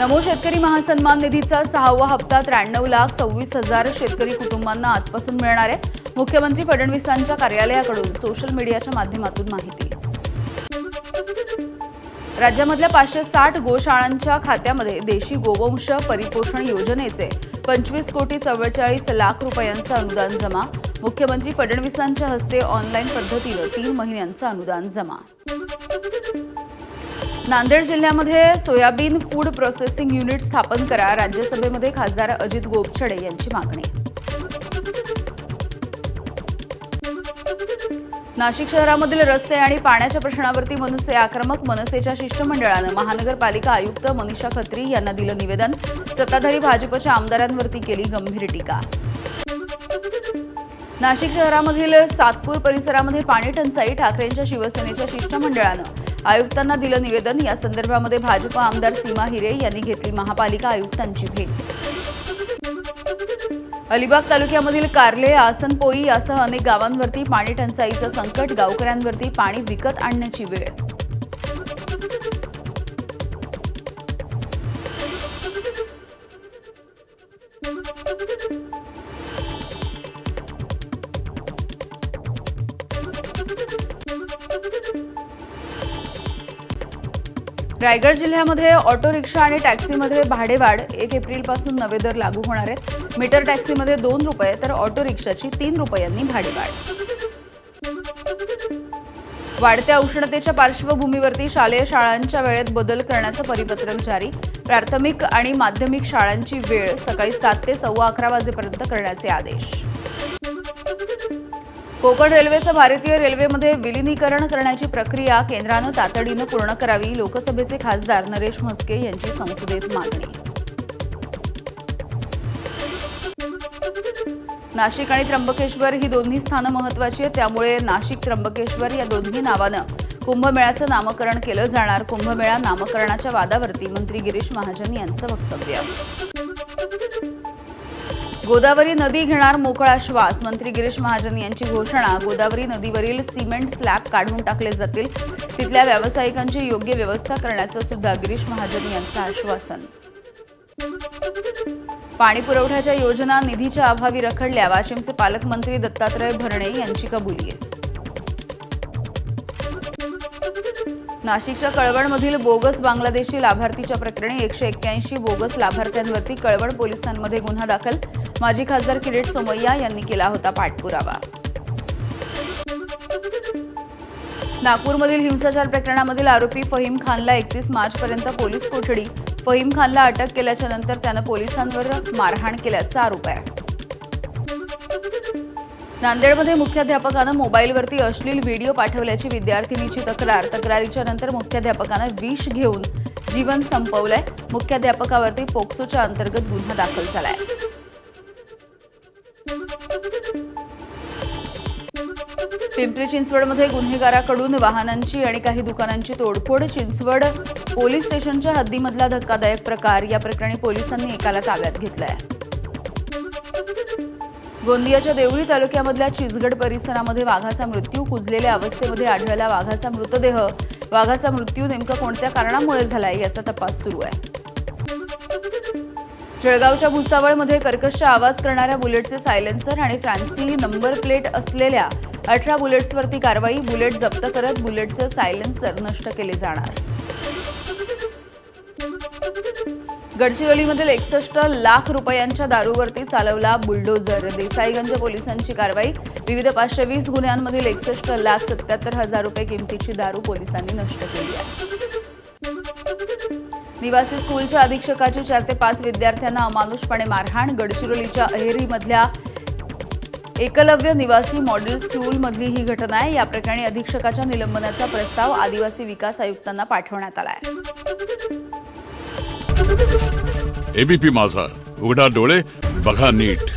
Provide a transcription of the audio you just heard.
नमो शेतकरी महासन्मान निधीचा 6वा हप्ता 93,26,000 शेतकरी कुटुंबांना आजपासून मिळणार आहे। मुख्यमंत्री फडणवीसांच्या कार्यालयाकडून सोशल मीडियाच्या माध्यमातून माहिती। राज्यामधल्या 560 गोशाळांच्या खात्यामध्ये देशी गोवंश परिपोषण योजनेचे 25,44,00,000 रुपयांचं अनुदान जमा। मुख्यमंत्री फडणवीसांच्या हस्ते ऑनलाईन पद्धतीने 3 महिन्यांचं अनुदान जमा। नांदेड जिल्ह्यामध्ये सोयाबीन फूड प्रोसेसिंग युनिट स्थापन करा, राज्यसभेमध्ये खासदार अजित गोपछडे यांची मागणी। नाशिक शहरामधील रस्ते आणि पाण्याच्या प्रश्नावरती मनसे आक्रमक। मनसेच्या शिष्टमंडळाने महानगरपालिका आयुक्त मनीषा खत्री यांना दिलं निवेदन। सत्ताधारी भाजपच्या आमदारांवरती केली गंभीर टीका। नाशिक शहरामधील सातपूर परिसरामध्ये पाणी टंचाई। ठाकरेंच्या शिवसेनेच्या शिष्टमंडळाने आयुक्तांना दिलं निवेदन। या संदर्भामध्ये भाजप आमदार सीमा हिरे यांनी घेतली महापालिका आयुक्तांची भेट। अलिबाग तालुक्यामधील कारले, आसनपोई यासह अनेक गावांवरती पाणी टंचाईचं संकट। गावकऱ्यांवरती पाणी विकत आणण्याची वेळ। रायगड जिल्ह्यामध्ये ऑटो रिक्षा आणि टॅक्सीमध्ये भाडेवाढ। 1 एप्रिलपासून नवे दर लागू होणार आहेत। मीटर टॅक्सीमध्ये 2 रुपये तर ऑटो रिक्षाची 3 रुपयांनी भाडेवाढ। वाढत्या उष्णतेच्या पार्श्वभूमीवरती शालेय शाळांच्या वेळेत बदल करण्याचं परिपत्रक जारी। प्राथमिक आणि माध्यमिक शाळांची वेळ सकाळी 7 ते 11:15 वाजेपर्यंत करण्याचे आदेश। कोकण रेल्वेचं भारतीय रेल्वेमध्ये विलीनीकरण करण्याची प्रक्रिया केंद्रानं तातडीनं पूर्ण करावी। लोकसभेचे खासदार नरेश म्हस्के यांची संसदेत मागणी। नाशिक आणि त्र्यंबकेश्वर ही दोन्ही स्थानं महत्त्वाची आहेत, त्यामुळे नाशिक त्र्यंबकेश्वर या दोन्ही नावानं कुंभमेळ्याचं नामकरण केलं जाणार। कुंभमेळा नामकरणाच्या वादावरती मंत्री गिरीश महाजन यांचं वक्तव्य। गोदावरी नदी घेणार मोकळा श्वास। मंत्री गिरीश महाजन यांची घोषणा। गोदावरी नदीवरील सिमेंट स्लॅब काढून टाकले जातील। तिथल्या व्यावसायिकांची योग्य व्यवस्था करण्याचं सुद्धा गिरीश महाजन यांचं आश्वासन। पाणी पुरवठ्याच्या योजना निधीच्या अभावी रखडल्या। वाशिमचे पालकमंत्री दत्तात्रय भरणे यांची कबुली। नाशिकच्या कळवणमधील बोगस बांगलादेशी लाभार्थीच्या प्रकरणी 181 बोगस लाभार्थ्यांवरती कळवण पोलिसांमध्ये गुन्हा दाखल। माजी खासदार किरीट सोमय्या यांनी केला होता पाठपुरावा। नागपूरमधील हिंसाचार प्रकरणामधील आरोपी फहीम खानला 31 मार्चपर्यंत पोलीस कोठडी। फहीम खानला अटक केल्याच्या नंतर त्यानं पोलिसांवर मारहाण केल्याचा आरोप आहे। नांदेडमध्ये मुख्याध्यापकानं मोबाईलवरती अश्लील व्हिडिओ पाठवल्याची विद्यार्थिनीची तक्रार। तक्रारीच्या नंतर मुख्याध्यापकानं विष घेऊन जीवन संपवलंय। मुख्याध्यापकावरती पोक्सोच्या अंतर्गत गुन्हा दाखल झालाय। पिंपरी चिंचवडमध्ये गुन्हेगाराकडून वाहनांची आणि काही दुकानांची तोडफोड। चिंचवड पोलीस स्टेशनच्या हद्दीमधला धक्कादायक प्रकार। या प्रकरणी पोलिसांनी एकाला ताब्यात घेतलंय। गोंदियाच्या देवळी तालुक्यामधल्या चिचगड परिसरामध्ये वाघाचा मृत्यू। कुजलेल्या अवस्थेमध्ये आढळला वाघाचा मृतदेह। वाघाचा मृत्यू नेमका कोणत्या कारणामुळे झालाय याचा तपास सुरू आहे। जळगावच्या भुसावळमध्ये कर्कश आवाज करणाऱ्या बुलेटचे सायलेन्सर आणि फॅन्सी नंबर प्लेट असलेल्या 18 बुलेट्सवरती कारवाई। बुलेट जप्त करत बुलेटचे सायलेन्सर नष्ट केले जाणार। गडचिरोलीमधील 61 लाख रुपयांच्या दारूवरती चालवला बुलडोझर। देसाईगंज पोलिसांची कारवाई। विविध 520 गुन्ह्यांमधील 61,77,000 रुपये किमतीची दारू पोलिसांनी नष्ट केली आहे। निवासी स्कूलच्या अधीक्षकाची 4 ते 5 विद्यार्थ्यांना अमानुषपणे मारहाण। गडचिरोलीच्या अहेरीमधल्या एकलव्य निवासी मॉडेल स्कूलमधली ही घटना आहे। या प्रकरणी अधीक्षकाच्या निलंबनाचा प्रस्ताव आदिवासी विकास आयुक्तांना पाठवण्यात आला आहे। एबीपी माझा, उघडा डोळे बघा नीट।